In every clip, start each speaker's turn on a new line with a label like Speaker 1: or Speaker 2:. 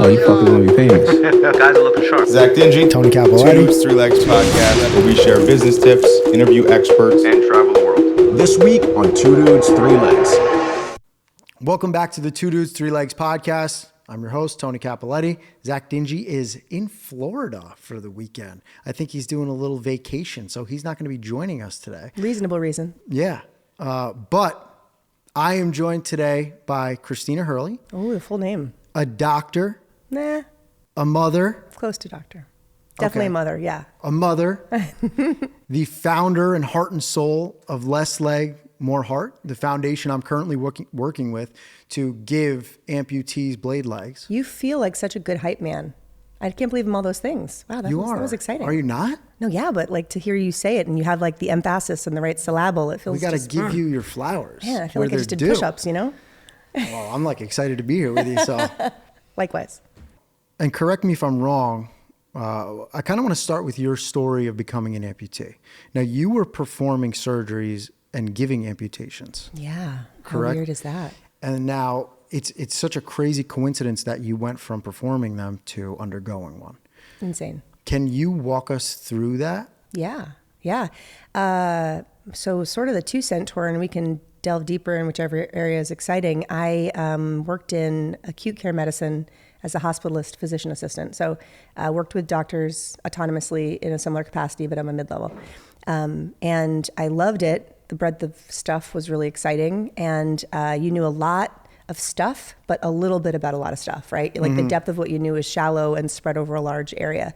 Speaker 1: Oh, you fuckers gonna be famous.
Speaker 2: Guys are looking sharp.
Speaker 3: Zach Dingy,
Speaker 4: Tony
Speaker 3: Two
Speaker 4: Capoletti.
Speaker 3: Dudes, Three Legs podcast, where we share business tips, interview experts,
Speaker 2: And travel the world.
Speaker 4: This week on Two Dudes, Three Legs. Welcome back to the Two Dudes, Three Legs podcast. I'm your host, Tony Capoletti. Zach Dingy is in Florida for the weekend. I think he's doing a little vacation, so he's not going to be joining us today.
Speaker 5: Reasonable reason.
Speaker 4: Yeah. But I am joined today by Christina Hurley,
Speaker 5: Oh, the full name.
Speaker 4: a doctor,
Speaker 5: Nah,
Speaker 4: a mother,
Speaker 5: close to doctor. Definitely
Speaker 4: Okay.
Speaker 5: a mother, yeah.
Speaker 4: a mother, the founder and heart and soul of Less Leg, More Heart, the foundation I'm currently working with to give amputees blade legs.
Speaker 5: You feel like such a good hype man. I can't believe I'm all those things. Wow, that was exciting.
Speaker 4: Are you not?
Speaker 5: No, yeah, but like to hear you say it and you have like the emphasis and the right syllable, it feels
Speaker 4: We got to
Speaker 5: just,
Speaker 4: give you your flowers.
Speaker 5: Man, I feel
Speaker 4: where
Speaker 5: like I just
Speaker 4: they're
Speaker 5: did
Speaker 4: due.
Speaker 5: push-ups, you know?
Speaker 4: Well, I'm like excited to be here with you. So,
Speaker 5: Likewise.
Speaker 4: and correct me if I'm wrong. I kind of want to start with your story of becoming an amputee. Now, you were performing surgeries and giving amputations,
Speaker 5: Yeah.
Speaker 4: Correct.
Speaker 5: How weird is that?
Speaker 4: and now it's such a crazy coincidence that you went from performing them to undergoing one.
Speaker 5: Insane.
Speaker 4: Can you walk us through that?
Speaker 5: Yeah. So sort of the 2 cent tour, and we can delve deeper in whichever area is exciting. I worked in acute care medicine as a hospitalist physician assistant. So I worked with doctors autonomously in a similar capacity, but I'm a mid-level. And I loved it. The breadth of stuff was really exciting. And you knew a lot of stuff, but a little bit about a lot of stuff, right? Like the depth of what you knew is shallow and spread over a large area.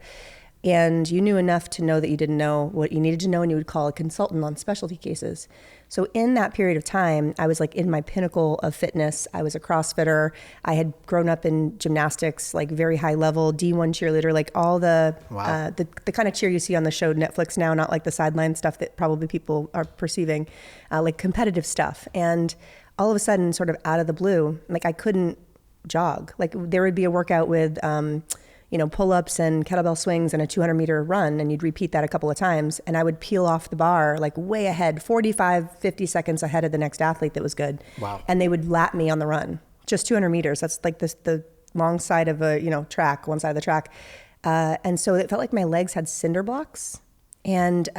Speaker 5: And you knew enough to know that you didn't know what you needed to know, and you would call a consultant on specialty cases. So in that period of time, I was like in my pinnacle of fitness. I was a CrossFitter. I had grown up in gymnastics, like very high level, D1 cheerleader, like all the the kind of cheer you see on the show Netflix now, not like the sideline stuff that probably people are perceiving, like competitive stuff. And all of a sudden, sort of out of the blue, like I couldn't jog. Like there would be a workout with pull-ups and kettlebell swings and a 200-meter run, and you'd repeat that a couple of times, and I would peel off the bar like way ahead, 45, 50 seconds ahead of the next athlete that was good.
Speaker 4: Wow.
Speaker 5: And they would lap me on the run, just 200 meters. That's like the long side of a track, one side of the track. And so it felt like my legs had cinder blocks. And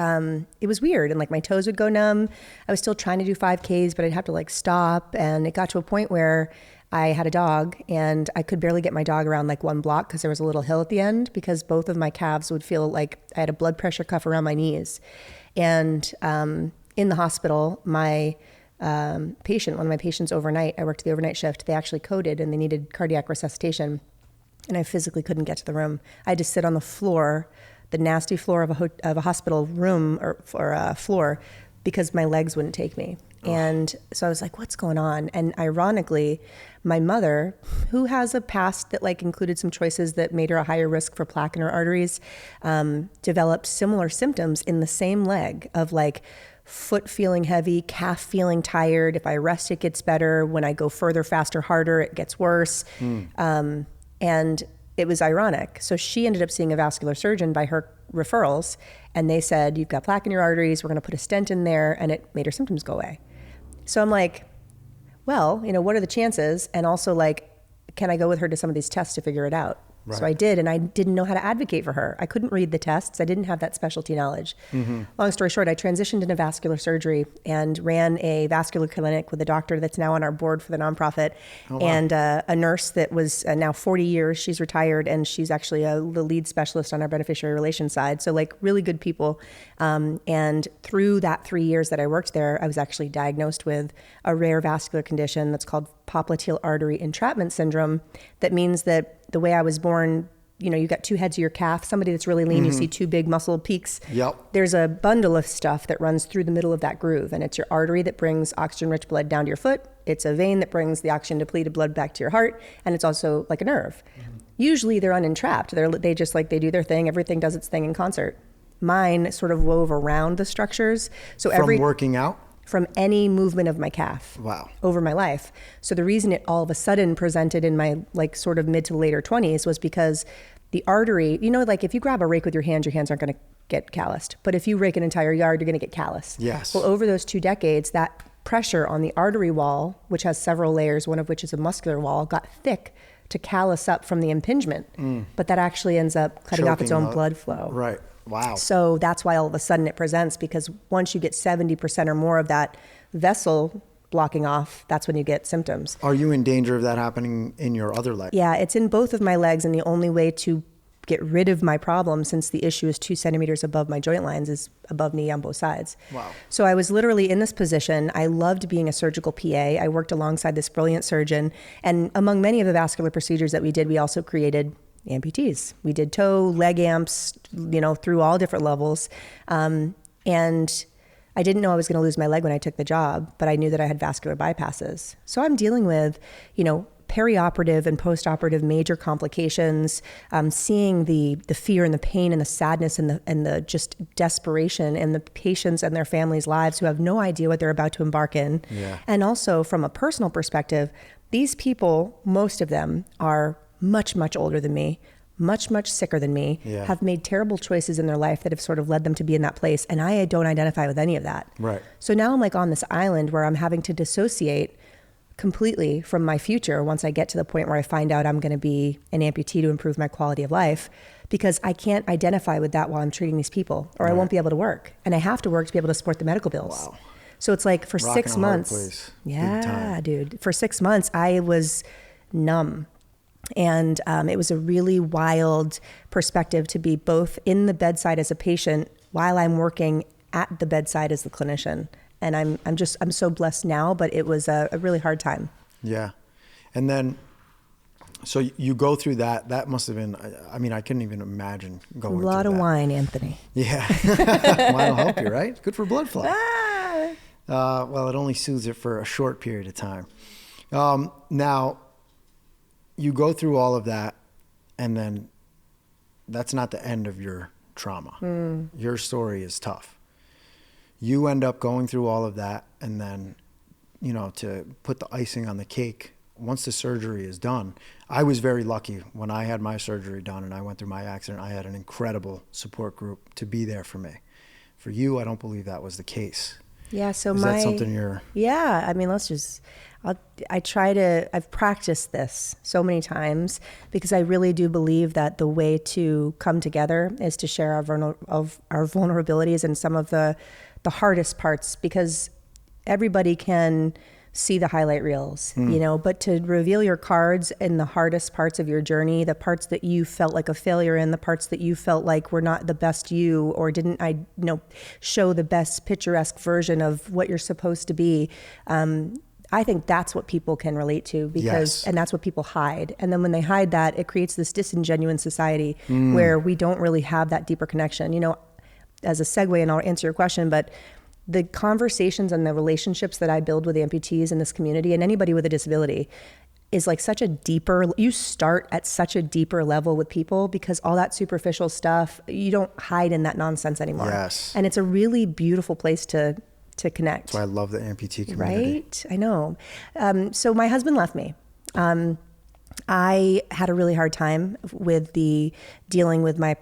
Speaker 5: it was weird. And like my toes would go numb. I was still trying to do 5Ks, but I'd have to like stop. And it got to a point where I had a dog and I could barely get my dog around like one block because there was a little hill at the end, because both of my calves would feel like I had a blood pressure cuff around my knees. And in the hospital, my one of my patients overnight, I worked the overnight shift, they actually coded and they needed cardiac resuscitation. And I physically couldn't get to the room. I had to sit on the floor, the nasty floor of a hospital room or a floor, because my legs wouldn't take me. And so I was like, what's going on? And ironically, my mother, who has a past that like included some choices that made her a higher risk for plaque in her arteries, developed similar symptoms in the same leg of like foot feeling heavy, calf feeling tired. If I rest, it gets better. When I go further, faster, harder, it gets worse. And it was ironic. So she ended up seeing a vascular surgeon by her referrals, and they said, you've got plaque in your arteries, we're going to put a stent in there, and it made her symptoms go away. So I'm like, well, what are the chances? And also like, can I go with her to some of these tests to figure it out?
Speaker 4: Right.
Speaker 5: So I did, and I didn't know how to advocate for her. I couldn't read the tests. I didn't have that specialty knowledge. Long story short, I transitioned into vascular surgery and ran a vascular clinic with a doctor that's now on our board for the nonprofit, and a nurse that was now 40 years. She's retired, and she's actually the lead specialist on our beneficiary relations side. So like really good people. And through that 3 years that I worked there, I was actually diagnosed with a rare vascular condition that's called popliteal artery entrapment syndrome. That means that the way I was born, you got two heads of your calf. Somebody that's really lean, you see two big muscle peaks.
Speaker 4: Yep.
Speaker 5: There's a bundle of stuff that runs through the middle of that groove, and it's your artery that brings oxygen-rich blood down to your foot. It's a vein that brings the oxygen-depleted blood back to your heart, and it's also like a nerve. Usually they're unentrapped. They just like, they do their thing. Everything does its thing in concert. Mine sort of wove around the structures. So
Speaker 4: From working out?
Speaker 5: From any movement of my calf.
Speaker 4: Wow.
Speaker 5: Over my life. So the reason it all of a sudden presented in my like sort of mid to later 20s was because the artery, like if you grab a rake with your hands aren't going to get calloused. But if you rake an entire yard, you're going to get callous.
Speaker 4: Yes.
Speaker 5: Well, over those 2 decades, that pressure on the artery wall, which has several layers, one of which is a muscular wall, got thick to callus up from the impingement. But that actually ends up cutting off its own blood flow.
Speaker 4: Right. Wow.
Speaker 5: So that's why all of a sudden it presents, because once you get 70% or more of that vessel blocking off, that's when you get symptoms.
Speaker 4: Are you in danger of that happening in your other leg?
Speaker 5: Yeah, it's in both of my legs, and the only way to get rid of my problem, since the issue is 2 centimeters above my joint lines, is above knee on both sides.
Speaker 4: Wow.
Speaker 5: So I was literally in this position. I loved being a surgical PA. I worked alongside this brilliant surgeon, and among many of the vascular procedures that we did, we also created amputees. We did toe, leg amps, through all different levels. And I didn't know I was going to lose my leg when I took the job, but I knew that I had vascular bypasses. So I'm dealing with, perioperative and postoperative major complications, seeing the fear and the pain and the sadness and the just desperation in the patients and their families' lives who have no idea what they're about to embark in.
Speaker 4: Yeah.
Speaker 5: And also from a personal perspective, these people, most of them, are much, much older than me, much, much sicker than me, have made terrible choices in their life that have sort of led them to be in that place. And I don't identify with any of that.
Speaker 4: Right.
Speaker 5: So now I'm like on this island where I'm having to dissociate completely from my future once I get to the point where I find out I'm going to be an amputee to improve my quality of life, because I can't identify with that while I'm treating these people, or I won't be able to work. And I have to work to be able to support the medical bills.
Speaker 4: Wow.
Speaker 5: So it's like for
Speaker 4: Rock
Speaker 5: 6
Speaker 4: and a hard
Speaker 5: months.
Speaker 4: place. Big
Speaker 5: Yeah,
Speaker 4: time.
Speaker 5: dude. For 6 months, I was numb. And it was a really wild perspective to be both in the bedside as a patient while I'm working at the bedside as the clinician. And I'm so blessed now, but it was a really hard time.
Speaker 4: Yeah. And then, so you go through that. That must have been, I couldn't even imagine going through that.
Speaker 5: A lot of wine, Anthony.
Speaker 4: Yeah. Wine will help you, right? Good for blood flow. Well, it only soothes it for a short period of time. Now, you go through all of that, and then that's not the end of your trauma. Your story is tough. You end up going through all of that, and then, to put the icing on the cake, once the surgery is done, I was very lucky when I had my surgery done and I went through my accident. I had an incredible support group to be there for me. For you, I don't believe that was the case.
Speaker 5: Yeah. So
Speaker 4: is that something you're...
Speaker 5: Yeah. I mean, I've practiced this so many times, because I really do believe that the way to come together is to share our vulnerabilities and some of the hardest parts, because everybody can see the highlight reels, but to reveal your cards in the hardest parts of your journey, the parts that you felt like a failure in, the parts that you felt like were not the best you, or didn't show the best picturesque version of what you're supposed to be. I think that's what people can relate to, and that's what people hide. And then when they hide that, it creates this disingenuous society where we don't really have that deeper connection. As a segue, and I'll answer your question, but the conversations and the relationships that I build with amputees in this community, and anybody with a disability, is like you start at such a deeper level with people, because all that superficial stuff, you don't hide in that nonsense anymore.
Speaker 4: Yes.
Speaker 5: And it's a really beautiful place to connect.
Speaker 4: That's why I love the amputee community.
Speaker 5: Right? I know. So my husband left me. I had a really hard time with dealing with my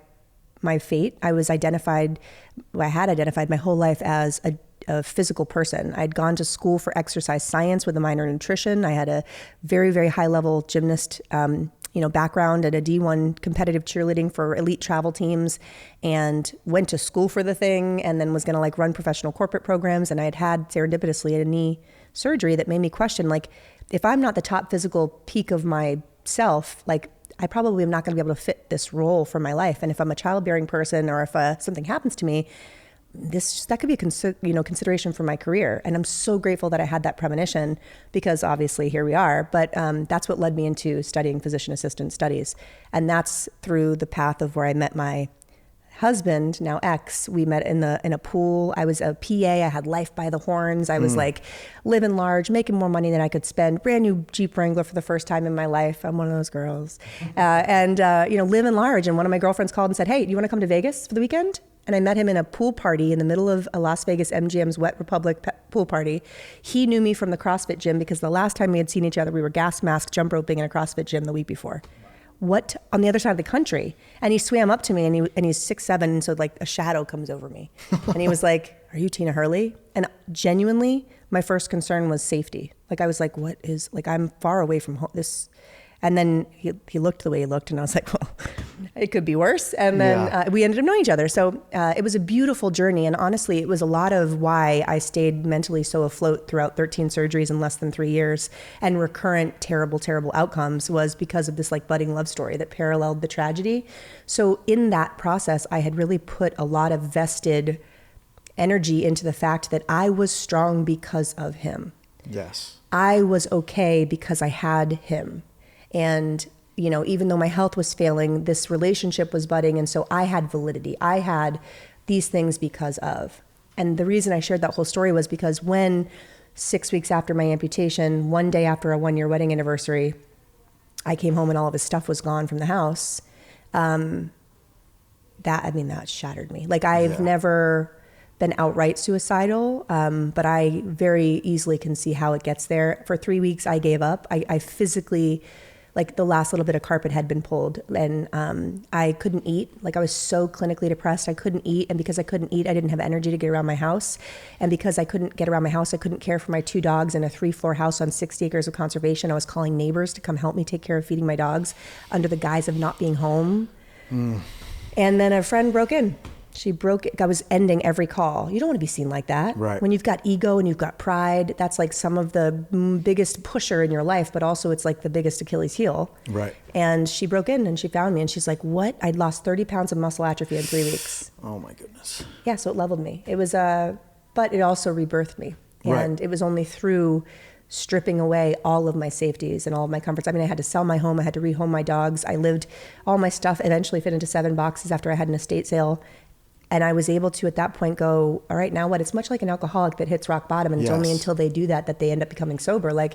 Speaker 5: fate. I had identified my whole life as a physical person. I'd gone to school for exercise science with a minor in nutrition. I had a very, very high level gymnast, background at a D1 competitive cheerleading for elite travel teams, and went to school for the thing, and then was going to run professional corporate programs. And I had serendipitously a knee surgery that made me question, if I'm not the top physical peak of myself, I probably am not going to be able to fit this role for my life. And if I'm a childbearing person, or if something happens to me, that could be a consideration for my career. And I'm so grateful that I had that premonition, because obviously here we are. But that's what led me into studying physician assistant studies. And that's through the path of where I met my husband, now ex. We met in a pool. I was a PA. I had life by the horns. I was living large, making more money than I could spend. Brand new Jeep Wrangler for the first time in my life. I'm one of those girls. Living large. And one of my girlfriends called and said, "Hey, do you want to come to Vegas for the weekend?" And I met him in a pool party in the middle of a Las Vegas MGM's Wet Republic pool party. He knew me from the CrossFit gym, because the last time we had seen each other, we were gas mask jump roping in a CrossFit gym the week before. what on the other side of the country? And he swam up to me and he's 6'7", and so like a shadow comes over me. And he was like, are you Tina Hurley? And genuinely, my first concern was safety. Like I was like, what is, like I'm far away from home, this. And then he looked the way he looked, and I was like, well, it could be worse. And then we ended up knowing each other. So it was a beautiful journey. And honestly, it was a lot of why I stayed mentally so afloat throughout 13 surgeries in less than 3 years and recurrent terrible, terrible outcomes was because of this like budding love story that paralleled the tragedy. So in that process, I had really put a lot of vested energy into the fact that I was strong because of him.
Speaker 4: Yes.
Speaker 5: I was okay because I had him. And, you know, even though my health was failing, this relationship was budding. And so I had validity. I had these things because of. And the reason I shared that whole story was because when 6 weeks after my amputation, one day after a 1-year wedding anniversary, I came home and all of his stuff was gone from the house. That shattered me. Like I've never been outright suicidal, but I very easily can see how it gets there. For 3 weeks, I gave up. I physically, like the last little bit of carpet had been pulled, and I couldn't eat. Like I was so clinically depressed, I couldn't eat. And because I couldn't eat, I didn't have energy to get around my house. And because I couldn't get around my house, I couldn't care for my 2 dogs in a 3-floor house on 60 acres of conservation. I was calling neighbors to come help me take care of feeding my dogs under the guise of not being home. And then a friend broke in. She broke it. I was ending every call. You don't want to be seen like that.
Speaker 4: Right.
Speaker 5: When you've got ego and you've got pride, that's like some of the biggest pusher in your life, but also it's like the biggest Achilles heel.
Speaker 4: Right.
Speaker 5: And she broke in and she found me and she's like, what? I'd lost 30 pounds of muscle atrophy in 3 weeks.
Speaker 4: Oh my goodness.
Speaker 5: Yeah. So it leveled me. It was, but it also rebirthed me. And it was only through stripping away all of my safeties and all of my comforts. I mean, I had to sell my home. I had to rehome my dogs. I lived, all my stuff eventually fit into 7 boxes after I had an estate sale. And I was able to, at that point, go, all right, now what? It's much like an alcoholic that hits rock bottom, and it's only until they do that they end up becoming sober. Like,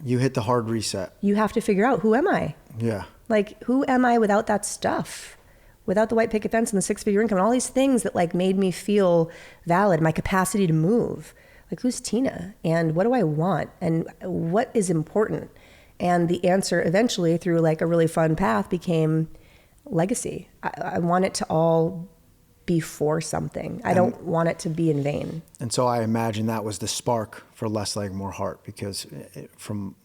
Speaker 4: you hit the hard reset.
Speaker 5: You have to figure out, who am I?
Speaker 4: Yeah.
Speaker 5: Like, who am I without that stuff? Without the white picket fence and the 6-figure income and all these things that like made me feel valid, my capacity to move. Like, who's Tina? And what do I want? And what is important? And the answer eventually, through like a really fun path, became legacy. I want it to all be for something. I don't want it to be in vain.
Speaker 4: And so I imagine that was the spark for Less Leg, More Heart, because from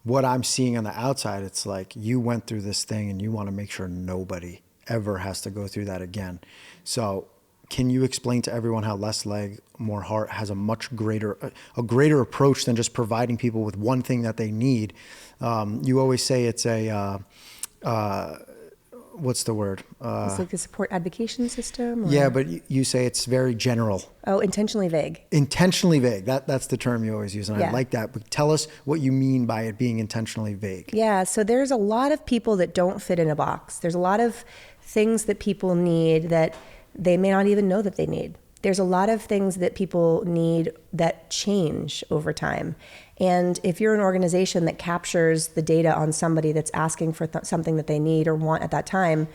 Speaker 4: what I'm seeing on the outside, it's like you went through this thing and you want to make sure nobody ever has to go through that again. So can you explain to everyone how Less Leg, More Heart has a much greater approach than just providing people with one thing that they need? You always say it's a, what's the word?
Speaker 5: It's like the support advocacy system? Or?
Speaker 4: Yeah, but you say it's very general.
Speaker 5: Oh, intentionally vague.
Speaker 4: Intentionally vague. That's the term you always use, and I like that. But tell us what you mean by it being intentionally vague.
Speaker 5: Yeah, so there's a lot of people that don't fit in a box. There's a lot of things that people need that they may not even know that they need. There's a lot of things that people need that change over time. And if you're an organization that captures the data on somebody that's asking for something that they need or want at that time,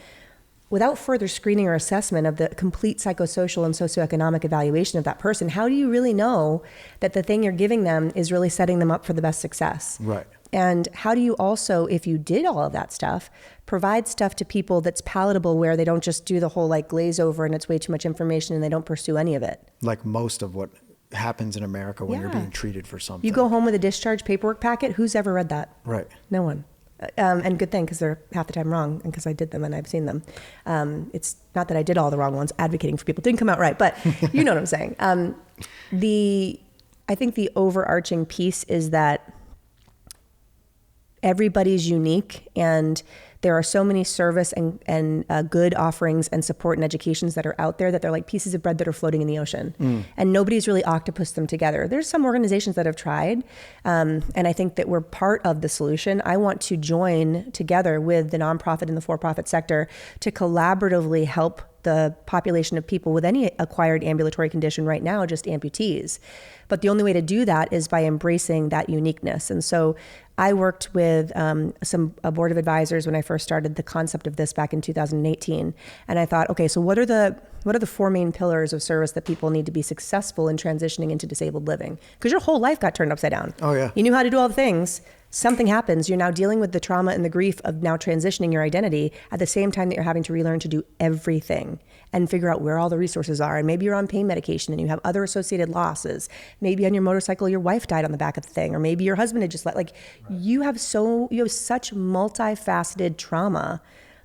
Speaker 5: without further screening or assessment of the complete psychosocial and socioeconomic evaluation of that person, how do you really know that the thing you're giving them is really setting them up for the best success?
Speaker 4: Right.
Speaker 5: And how do you also, if you did all of that stuff, provide stuff to people that's palatable, where they don't just do the whole like glaze over and it's way too much information and they don't pursue any of it?
Speaker 4: Like most of what happens in America when you're being treated for something.
Speaker 5: You go home with a discharge paperwork packet. Who's ever read that?
Speaker 4: Right.
Speaker 5: No one. And good thing, because they're half the time wrong, and because I did them and I've seen them. It's not that I did all the wrong ones. Advocating for people didn't come out right, but you know what I'm saying. I think the overarching piece is that everybody's unique, and there are so many service and good offerings and support and educations that are out there that they're like pieces of bread that are floating in the ocean. And nobody's really octopused them together. There's some organizations that have tried, and I think that we're part of the solution. I want to join together with the nonprofit and the for-profit sector to collaboratively help the population of people with any acquired ambulatory condition right now, just amputees. But the only way to do that is by embracing that uniqueness. And so I worked with a board of advisors when I first started the concept of this back in 2018. And I thought, okay, so what are the 4 main pillars of service that people need to be successful in transitioning into disabled living? Because your whole life got turned upside down.
Speaker 4: Oh, yeah.
Speaker 5: You knew how to do all the things. something happens. You're now dealing with the trauma and the grief of now transitioning your identity at the same time that you're having to relearn to do everything and figure out where all the resources are. And maybe you're on pain medication and you have other associated losses. Maybe on your motorcycle, your wife died on the back of the thing, or maybe your husband had just you have such multifaceted trauma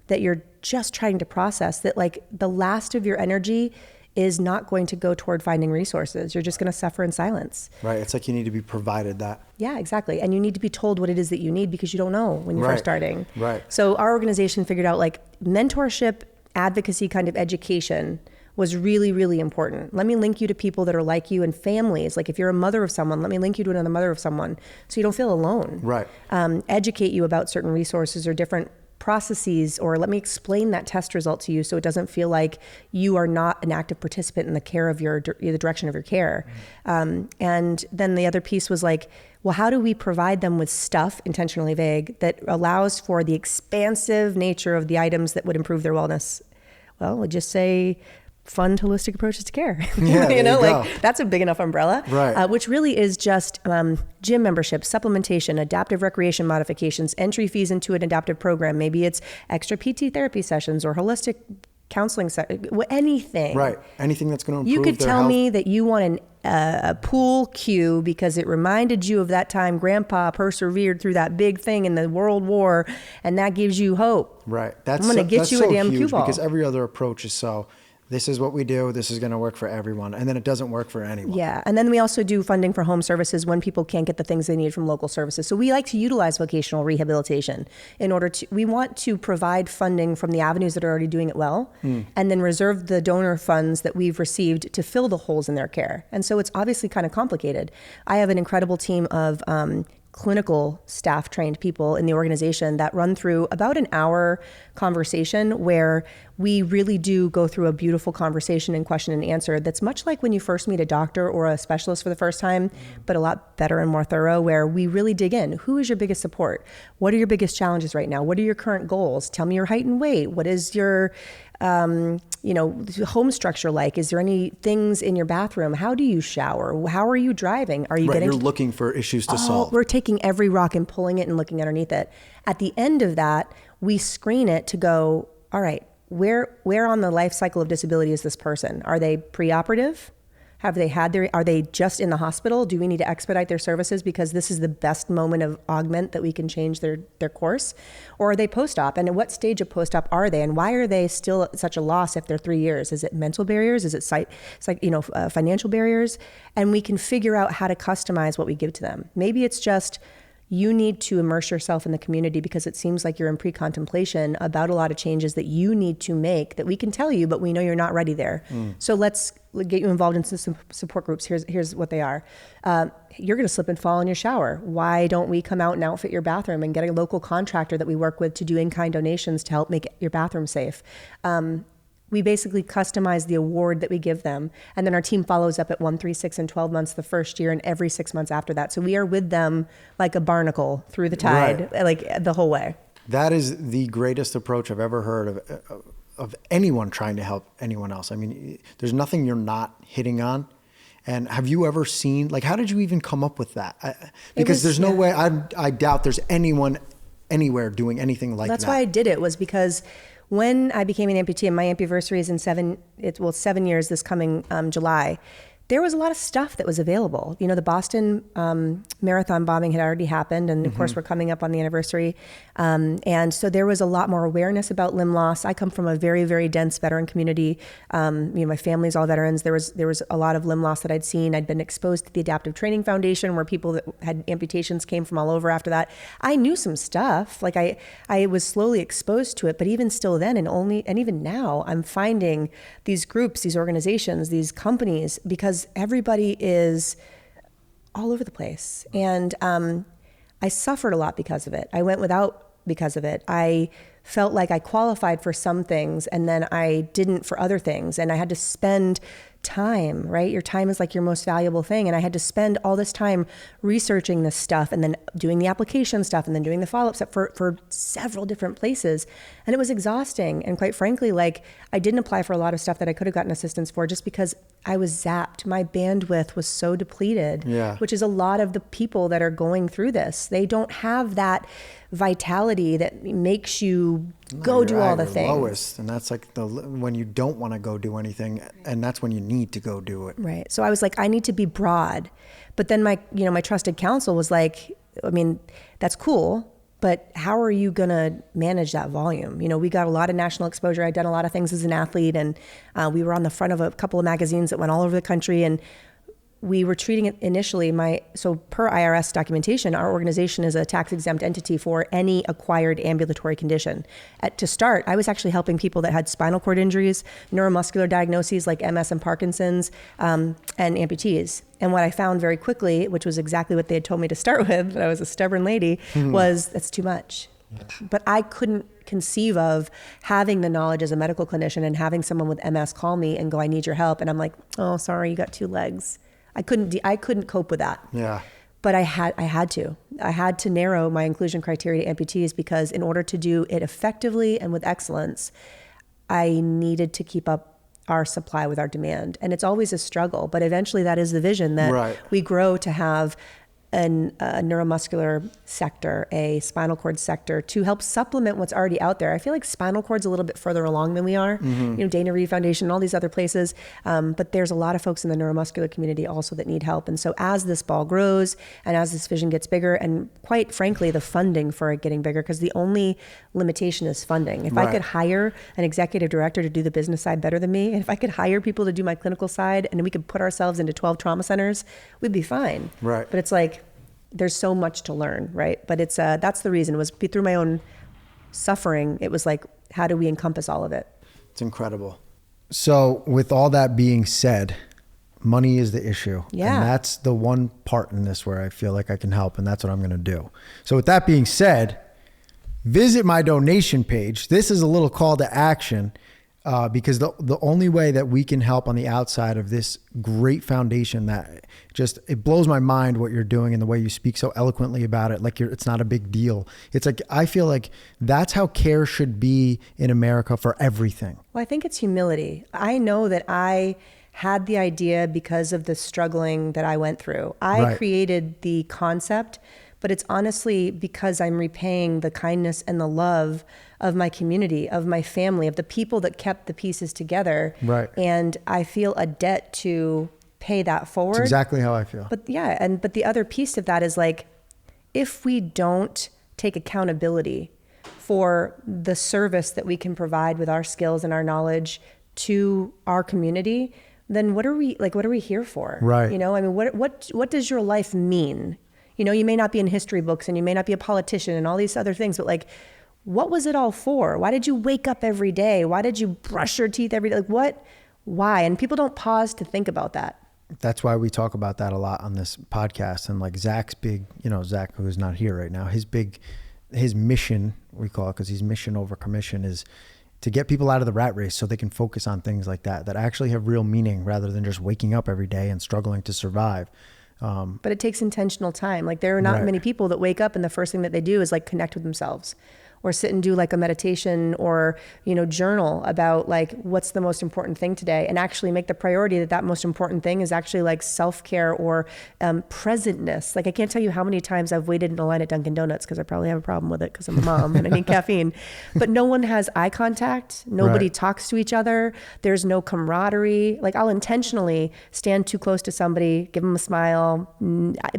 Speaker 5: that you're just trying to process that the last of your energy is not going to go toward finding resources. You're just going to suffer in silence.
Speaker 4: Right. It's like you need to be provided that.
Speaker 5: Yeah, exactly. And you need to be told what it is that you need because you don't know when you're first starting.
Speaker 4: Right.
Speaker 5: So our organization figured out mentorship advocacy kind of education was really, really important. Let me link you to people that are like you and families. Like if you're a mother of someone, let me link you to another mother of someone so you don't feel alone.
Speaker 4: Right.
Speaker 5: Educate you about certain resources or different processes, or let me explain that test result to you so it doesn't feel like you are not an active participant in the care of the direction of your care. And then the other piece was how do we provide them with stuff, intentionally vague, that allows for the expansive nature of the items that would improve their wellness? Well, we'll just say fun holistic approaches to care.
Speaker 4: Yeah,
Speaker 5: that's a big enough umbrella,
Speaker 4: right.
Speaker 5: Which really is just gym membership, supplementation, adaptive recreation modifications, entry fees into an adaptive program. Maybe it's extra PT therapy sessions or holistic counseling, anything.
Speaker 4: Right. Anything that's going to improve
Speaker 5: You could
Speaker 4: their
Speaker 5: tell
Speaker 4: health.
Speaker 5: me that you want a pool cue because it reminded you of that time grandpa persevered through that big thing in the World War, and that gives you hope.
Speaker 4: Right.
Speaker 5: I'm going to get you a damn cue ball.
Speaker 4: Because every other approach is this is what we do. This is going to work for everyone. And then it doesn't work for anyone.
Speaker 5: Yeah. And then we also do funding for home services when people can't get the things they need from local services. So we like to utilize vocational rehabilitation we want to provide funding from the avenues that are already doing it well, and then reserve the donor funds that we've received to fill the holes in their care. And so it's obviously kind of complicated. I have an incredible team of clinical staff trained people in the organization that run through about an hour conversation where we really do go through a beautiful conversation and question and answer that's much like when you first meet a doctor or a specialist for the first time, but a lot better and more thorough, where we really dig in. Who is your biggest support? What are your biggest challenges right now? What are your current goals? Tell me your height and weight. What is your home structure like? Is there any things in your bathroom? How do you shower? How are you driving? Are you
Speaker 4: You're looking for issues to solve.
Speaker 5: We're taking every rock and pulling it and looking underneath it. At the end of that, we screen it to go, all right, where on the life cycle of disability is this person? Are they preoperative? Are they just in the hospital? Do we need to expedite their services because this is the best moment of augment that we can change their course? Or are they post-op? And at what stage of post-op are they? And why are they still at such a loss if they're 3 years? Is it mental barriers? Is it financial barriers? And we can figure out how to customize what we give to them. Maybe it's just, you need to immerse yourself in the community because it seems like you're in pre-contemplation about a lot of changes that you need to make that we can tell you, but we know you're not ready there. So let's get you involved in some support groups. Here's what they are. You're going to slip and fall in your shower. Why don't we come out and outfit your bathroom and get a local contractor that we work with to do in-kind donations to help make your bathroom safe? We basically customize the award that we give them. And then our team follows up at 1, 3, 6, and 12 months the first year and every 6 months after that. So we are with them like a barnacle through the tide, the whole way.
Speaker 4: That is the greatest approach I've ever heard of anyone trying to help anyone else. I mean, there's nothing you're not hitting on. And have you ever seen, how did you even come up with that? Because there's no way, I doubt there's anyone anywhere doing anything like that.
Speaker 5: That's why I did it, was because when I became an amputee, and my anniversary is in 7 years this coming July, there was a lot of stuff that was available. The Boston marathon bombing had already happened, and of course we're coming up on the anniversary. And so there was a lot more awareness about limb loss. I come from a very, very dense veteran community. My family's all veterans. There was a lot of limb loss that I'd seen. I'd been exposed to the Adaptive Training Foundation, where people that had amputations came from all over after that. I knew some stuff. I was slowly exposed to it, but even still then, and even now, I'm finding these groups, these organizations, these companies, because everybody is all over the place. And I suffered a lot because of it. I went without because of it. I felt like I qualified for some things and then I didn't for other things. And I had to spend time, right? Your time is like your most valuable thing. And I had to spend all this time researching this stuff and then doing the application stuff and then doing the follow-up stuff for several different places. And it was exhausting. And quite frankly, like I didn't apply for a lot of stuff that I could have gotten assistance for just because I was zapped. My bandwidth was so depleted, which is a lot of the people that are going through this. They don't have that vitality that makes you go do all the things.
Speaker 4: Lowest, and that's like when you don't want to go do anything, and that's when you need to go do it.
Speaker 5: Right. So I was like, I need to be broad. But then my trusted counsel was like, I mean, that's cool, but how are you going to manage that volume? We got a lot of national exposure. I'd done a lot of things as an athlete, and we were on the front of a couple of magazines that went all over the country, and we were treating it initially, so per IRS documentation, our organization is a tax-exempt entity for any acquired ambulatory condition. To start, I was actually helping people that had spinal cord injuries, neuromuscular diagnoses like MS and Parkinson's, and amputees. And what I found very quickly, which was exactly what they had told me to start with, but I was a stubborn lady, was that's too much. But I couldn't conceive of having the knowledge as a medical clinician and having someone with MS call me and go, I need your help. And I'm like, oh, sorry, you got 2 legs. I couldn't cope with that.
Speaker 4: Yeah.
Speaker 5: But I had to narrow my inclusion criteria to amputees because in order to do it effectively and with excellence, I needed to keep up our supply with our demand. And it's always a struggle, but eventually that is the vision that we grow to have a neuromuscular sector, a spinal cord sector to help supplement what's already out there. I feel like spinal cord's a little bit further along than we are, Dana Reeve Foundation, all these other places. But there's a lot of folks in the neuromuscular community also that need help. And so as this ball grows and as this vision gets bigger, and quite frankly, the funding for it getting bigger, because the only limitation is funding. If I could hire an executive director to do the business side better than me, and if I could hire people to do my clinical side, and we could put ourselves into 12 trauma centers, we'd be fine.
Speaker 4: Right.
Speaker 5: But it's like, there's so much to learn, right? But it's that's the reason. It was through my own suffering. It was like, how do we encompass all of it?
Speaker 4: It's incredible. So with all that being said, money is the issue.
Speaker 5: Yeah.
Speaker 4: And that's the one part in this where I feel like I can help, and that's what I'm going to do. So with that being said, visit my donation page. This is a little call to action. Because the only way that we can help on the outside of this great foundation that it blows my mind what you're doing and the way you speak so eloquently about it. Like it's not a big deal. It's like, I feel like that's how care should be in America for everything.
Speaker 5: Well, I think it's humility. I know that I had the idea because of the struggling that I went through. I created the concept, but it's honestly because I'm repaying the kindness and the love of my community, of my family, of the people that kept the pieces together.
Speaker 4: Right.
Speaker 5: And I feel a debt to pay that forward.
Speaker 4: That's exactly how I feel.
Speaker 5: But but the other piece of that is like, if we don't take accountability for the service that we can provide with our skills and our knowledge to our community, then what are we here for?
Speaker 4: Right.
Speaker 5: I mean, what does your life mean? You may not be in history books and you may not be a politician and all these other things, but like, what was it all for? Why did you wake up every day? Why did you brush your teeth every day? Like why? And people don't pause to think about that.
Speaker 4: That's why we talk about that a lot on this podcast. And like Zach's big, Zach, who's not here right now, his mission, we call it, because he's mission over commission, is to get people out of the rat race so they can focus on things like that actually have real meaning rather than just waking up every day and struggling to survive.
Speaker 5: But it takes intentional time. Like there are not many people that wake up and the first thing that they do is like connect with themselves or sit and do like a meditation or, journal about like what's the most important thing today and actually make the priority that most important thing is actually like self-care or presentness. Like I can't tell you how many times I've waited in a line at Dunkin' Donuts because I probably have a problem with it because I'm a mom and I need caffeine, but no one has eye contact. Nobody talks to each other. There's no camaraderie. Like I'll intentionally stand too close to somebody, give them a smile.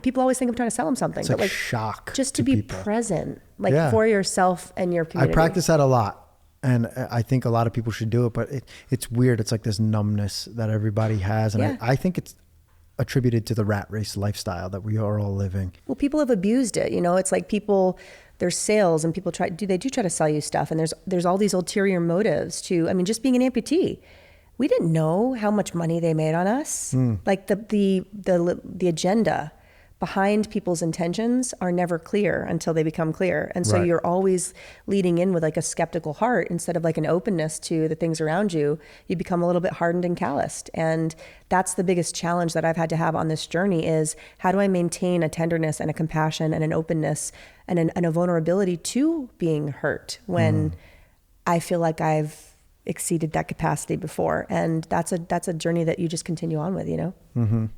Speaker 5: People always think I'm trying to sell them something.
Speaker 4: It's
Speaker 5: but like
Speaker 4: shock
Speaker 5: just to be
Speaker 4: people.
Speaker 5: Present. For yourself and your community.
Speaker 4: I practice that a lot. And I think a lot of people should do it, but it's weird. It's like this numbness that everybody has. And I think it's attributed to the rat race lifestyle that we are all living.
Speaker 5: Well, people have abused it. It's like there's sales and people try to sell you stuff. And there's all these ulterior motives just being an amputee. We didn't know how much money they made on us. Like the agenda behind people's intentions are never clear until they become clear. And so
Speaker 4: Right.
Speaker 5: you're always leading in with like a skeptical heart instead of like an openness to the things around you. You become a little bit hardened and calloused. And that's the biggest challenge that I've had to have on this journey is how do I maintain a tenderness and a compassion and an openness and a vulnerability to being hurt when I feel like I've exceeded that capacity before. And that's a journey that you just continue on with, you know?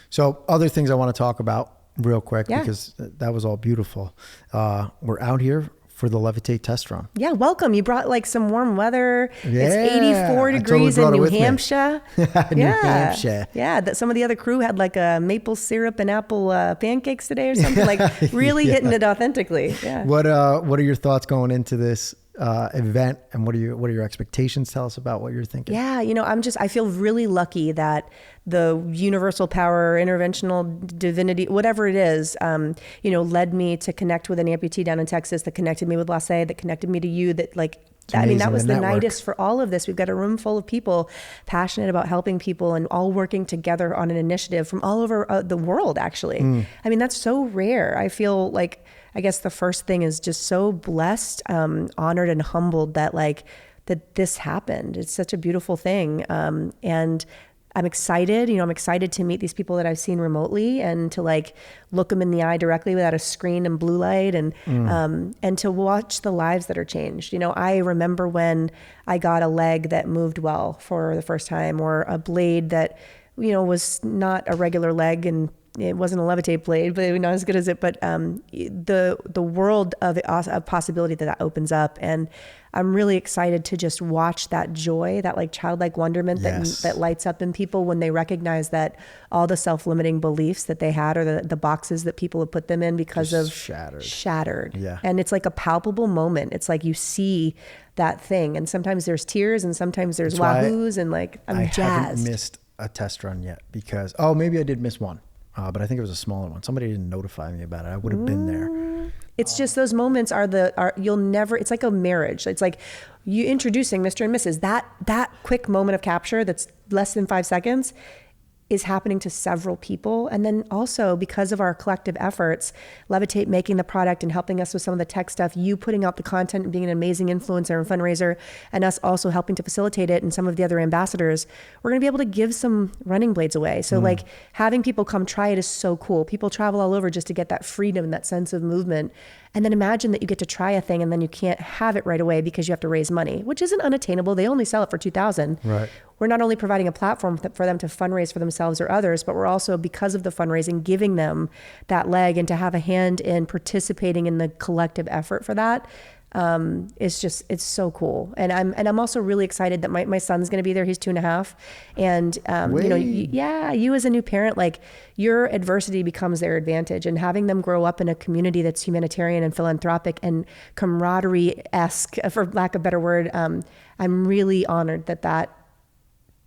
Speaker 4: So other things I want to talk about real quick,
Speaker 5: Yeah.
Speaker 4: because that was all beautiful. We're out here for the Levitate Test Run.
Speaker 5: Yeah, welcome. You brought like some warm weather.
Speaker 4: Yeah,
Speaker 5: It's 84
Speaker 4: I totally
Speaker 5: degrees
Speaker 4: brought
Speaker 5: in
Speaker 4: it
Speaker 5: New
Speaker 4: with me.
Speaker 5: Hampshire.
Speaker 4: New Hampshire.
Speaker 5: Yeah, that some of the other crew had like a maple syrup and apple pancakes today or something, like really hitting it authentically. Yeah.
Speaker 4: What are your thoughts going into this event, and what are your expectations? Tell us about what you're thinking.
Speaker 5: Yeah, you know, I feel really lucky that the universal power, interventional divinity, whatever it is, you know, led me to connect with an amputee down in Texas that connected me with Lasse, that connected me to you, that like, I mean, that was the nidus for all of this. We've got a room full of people passionate about helping people and all working together on an initiative from all over the world, actually. I mean, that's so rare. I feel like, I guess the first thing is just so blessed, honored and humbled that this happened. It's such a beautiful thing. And I'm excited, you know, I'm excited to meet these people that I've seen remotely and to like look them in the eye directly without a screen and blue light and to watch the lives that are changed. You know, I remember when I got a leg that moved well for the first time, or a blade that, you know, was not a regular leg and it wasn't a Levitate blade, but not as good as it. But the world of possibility that opens up, and I'm really excited to just watch that joy, that like childlike wonderment that lights up in people when they recognize that all the self-limiting beliefs that they had, or the boxes that people have put them in because
Speaker 4: Just
Speaker 5: of
Speaker 4: shattered. Yeah.
Speaker 5: And it's like a palpable moment. It's like you see that thing, and sometimes there's tears, and sometimes there's wahoos, and like I'm jazzed.
Speaker 4: I haven't missed a test run yet because maybe I did miss one. But I think it was a smaller one. Somebody didn't notify me about it. I would have been there.
Speaker 5: It's just those moments are you'll never, it's like a marriage. It's like you introducing Mr. and Mrs. That quick moment of capture that's less than 5 seconds is happening to several people. And then also because of our collective efforts, Levitate making the product and helping us with some of the tech stuff, you putting out the content and being an amazing influencer and fundraiser, and us also helping to facilitate it, and some of the other ambassadors, we're going to be able to give some running blades away. So like having people come try it is so cool. People travel all over just to get that freedom and that sense of movement. And then imagine that you get to try a thing and then you can't have it right away because you have to raise money, which isn't unattainable. They only sell it for $2,000.
Speaker 4: Right.
Speaker 5: We're not only providing a platform for them to fundraise for themselves or others, but we're also, because of the fundraising, giving them that leg, and to have a hand in participating in the collective effort for that. It's so cool. And I'm also really excited that my son's going to be there. He's 2.5. And, you know, you as a new parent, like your adversity becomes their advantage, and having them grow up in a community that's humanitarian and philanthropic and camaraderie-esque, for lack of a better word. I'm really honored that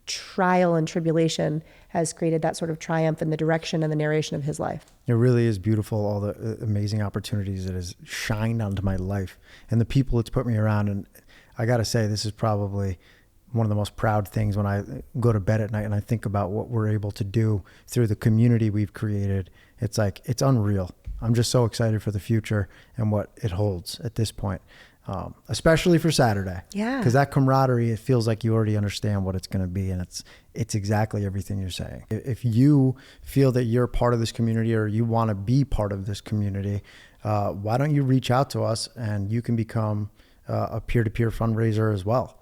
Speaker 5: trial and tribulation has created that sort of triumph in the direction and the narration of his life.
Speaker 4: It really is beautiful, all the amazing opportunities it has shined onto my life and the people it's put me around. And I got to say, this is probably one of the most proud things when I go to bed at night and I think about what we're able to do through the community we've created. It's like, it's unreal. I'm just so excited for the future and what it holds at this point. Especially for Saturday.
Speaker 5: Yeah.
Speaker 4: Because that camaraderie, it feels like you already understand what it's going to be. And it's exactly everything you're saying. If you feel that you're part of this community, or you want to be part of this community, why don't you reach out to us, and you can become a peer-to-peer fundraiser as well.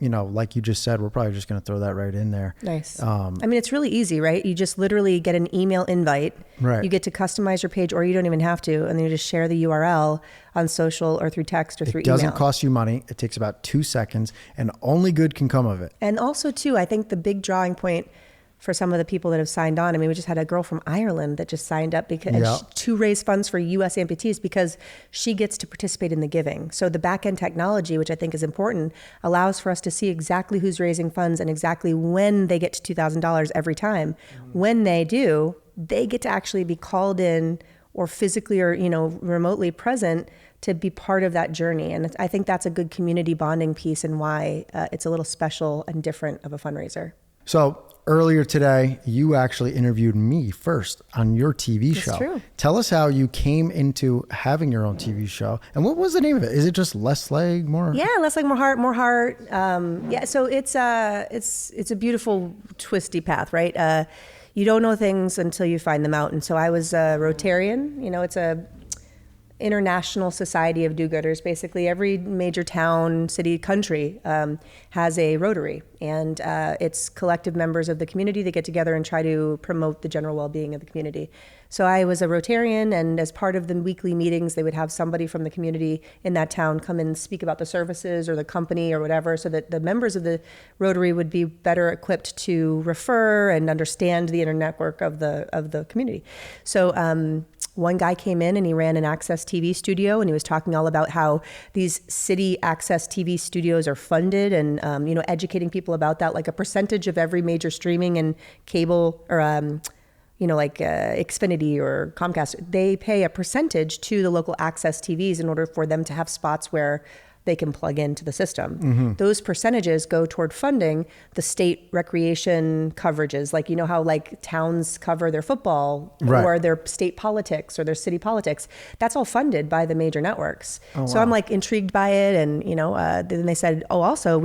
Speaker 4: You know, like you just said, we're probably just going to throw that right in there.
Speaker 5: Nice. I mean, it's really easy, right? You just literally get an email invite.
Speaker 4: Right.
Speaker 5: You get to customize your page, or you don't even have to. And then you just share the URL on social or through text or through email.
Speaker 4: It doesn't cost you money. It takes about 2 seconds, and only good can come of it.
Speaker 5: And also too, I think the big drawing point for some of the people that have signed on. I mean, we just had a girl from Ireland that just signed up because to raise funds for U.S. amputees, because she gets to participate in the giving. So the back end technology, which I think is important, allows for us to see exactly who's raising funds and exactly when they get to $2,000 every time. When they do, they get to actually be called in, or physically or, you know, remotely present, to be part of that journey. And I think that's a good community bonding piece, and why it's a little special and different of a fundraiser.
Speaker 4: So earlier today, you actually interviewed me first on your TV show.
Speaker 5: true.
Speaker 4: Tell us how you came into having your own TV show, and what was the name of it? Is it just Less Leg, More?
Speaker 5: Yeah, less like more heart. Yeah, so it's a beautiful twisty path, right? You don't know things until you find them out. And so I was a Rotarian. You know, it's a international society of do-gooders. Basically, every major town, city, country has a Rotary, and it's collective members of the community that get together and try to promote the general well-being of the community. So I was a Rotarian, and as part of the weekly meetings, they would have somebody from the community in that town come and speak about the services or the company or whatever, so that the members of the Rotary would be better equipped to refer and understand the inner network of the community. So one guy came in and he ran an access TV studio, and he was talking all about how these city access TV studios are funded, and educating people about that, like a percentage of every major streaming and cable or Xfinity or Comcast, they pay a percentage to the local access TVs in order for them to have spots where they can plug into the system. Mm-hmm. Those percentages go toward funding the state recreation coverages, like, you know how like towns cover their football or their state politics or their city politics. That's all funded by the major networks. Oh, so wow. I'm like intrigued by it. And, then they said, also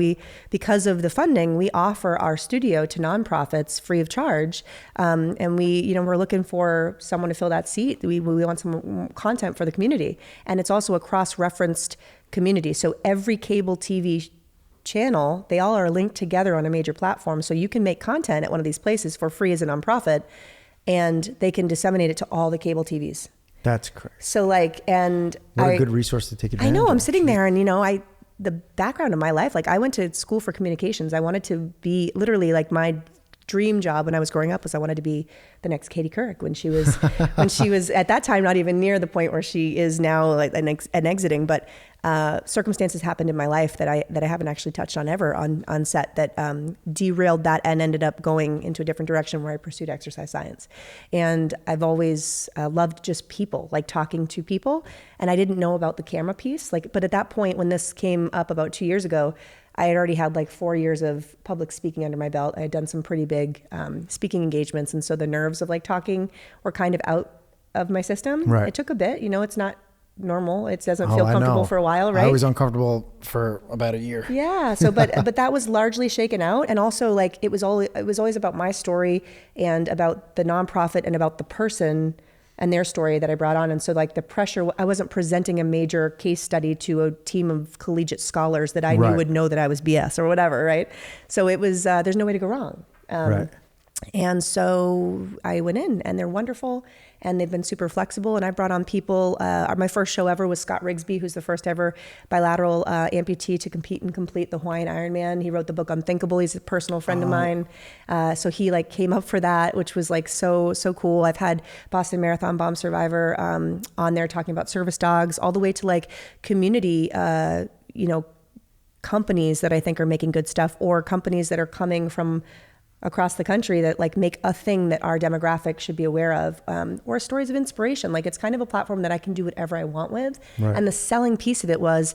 Speaker 5: because of the funding, we offer our studio to nonprofits free of charge. And we're looking for someone to fill that seat. We want some content for the community. And it's also a cross-referenced community. So every cable TV channel, they all are linked together on a major platform. So you can make content at one of these places for free as a nonprofit, and they can disseminate it to all the cable TVs.
Speaker 4: That's correct.
Speaker 5: So what
Speaker 4: a good resource to take advantage of.
Speaker 5: I know, I'm sitting there and, the background of my life, like I went to school for communications. I wanted to be literally like my dream job when I was growing up was I wanted to be the next Katie Couric when she was at that time not even near the point where she is now, like and exiting, but circumstances happened in my life that I haven't actually touched on ever on set that derailed that and ended up going into a different direction where I pursued exercise science. And I've always loved just people, like talking to people, and I didn't know about the camera piece. But at that point, when this came up about 2 years ago, I had already had like 4 years of public speaking under my belt. I had done some pretty big speaking engagements. And so the nerves of like talking were kind of out of my system. Right. It took a bit, it's not normal. It doesn't feel comfortable for a while, right?
Speaker 4: I was uncomfortable for about a year.
Speaker 5: Yeah. So, but that was largely shaken out. And also like, it was always about my story and about the nonprofit and about the person and their story that I brought on. And so like the pressure, I wasn't presenting a major case study to a team of collegiate scholars that I knew would know that I was BS or whatever. Right. So it was, there's no way to go wrong. Right. And so I went in, and they're wonderful, and they've been super flexible. And I brought on people. My first show ever was Scott Rigsby, who's the first ever bilateral amputee to compete and complete the Hawaiian Ironman. He wrote the book Unthinkable. He's a personal friend of mine. So he like came up for that, which was like so cool. I've had Boston Marathon bomb survivor on there talking about service dogs, all the way to like community, companies that I think are making good stuff, or companies that are coming from across the country that like make a thing that our demographic should be aware of, or stories of inspiration. Like it's kind of a platform that I can do whatever I want with. Right. And the selling piece of it was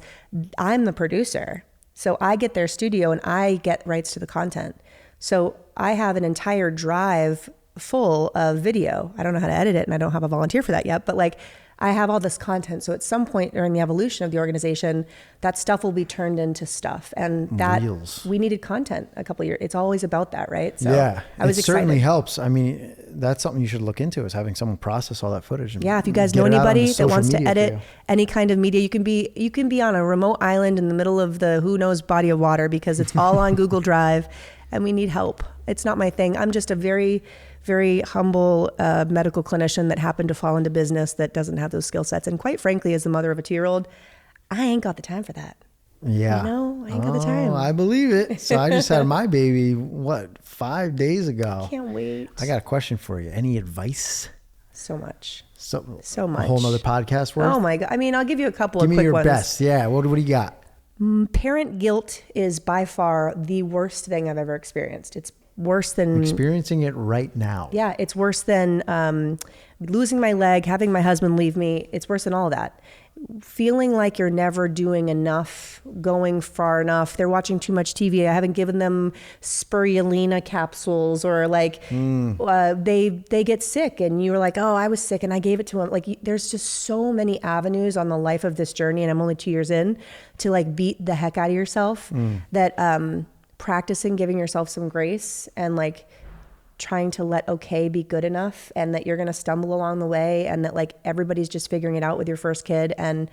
Speaker 5: I'm the producer. So I get their studio and I get rights to the content. So I have an entire drive full of video. I don't know how to edit it, and I don't have a volunteer for that yet, but like I have all this content. So at some point during the evolution of the organization, that stuff will be turned into stuff. And that Reels. We needed content a couple of years. It's always about that, right? So
Speaker 4: yeah,
Speaker 5: I was
Speaker 4: it
Speaker 5: excited.
Speaker 4: Certainly helps. I mean, that's something you should look into, is having someone process all that footage. And
Speaker 5: if you guys know anybody that wants to edit any kind of media, you can be on a remote island in the middle of the who knows body of water, because it's all on Google Drive, and we need help. It's not my thing. I'm just a very, very humble medical clinician that happened to fall into business that doesn't have those skill sets. And quite frankly, as the mother of a 2-year-old, I ain't got the time for that.
Speaker 4: Yeah.
Speaker 5: I ain't got the time.
Speaker 4: I believe it. So I just had my baby, 5 days ago.
Speaker 5: Can't wait.
Speaker 4: I got a question for you. Any advice?
Speaker 5: So much.
Speaker 4: So
Speaker 5: much.
Speaker 4: A whole nother podcast worth?
Speaker 5: Oh my God. I mean, I'll give you a couple of quick ones.
Speaker 4: Give me your best. Yeah. What do you got?
Speaker 5: Parent guilt is by far the worst thing I've ever experienced. It's worse than
Speaker 4: experiencing it right now.
Speaker 5: Yeah, it's worse than losing my leg, having my husband leave me. It's worse than all of that. feeling like you're never doing enough, going far enough. They're watching too much TV. I haven't given them spirulina capsules, or like they get sick and you're like, oh, I was sick and I gave it to them. Like there's just so many avenues on the life of this journey, and I'm only 2 years in, to like beat the heck out of yourself, that practicing giving yourself some grace and like trying to let okay be good enough, and that you're going to stumble along the way, and that like everybody's just figuring it out with your first kid, and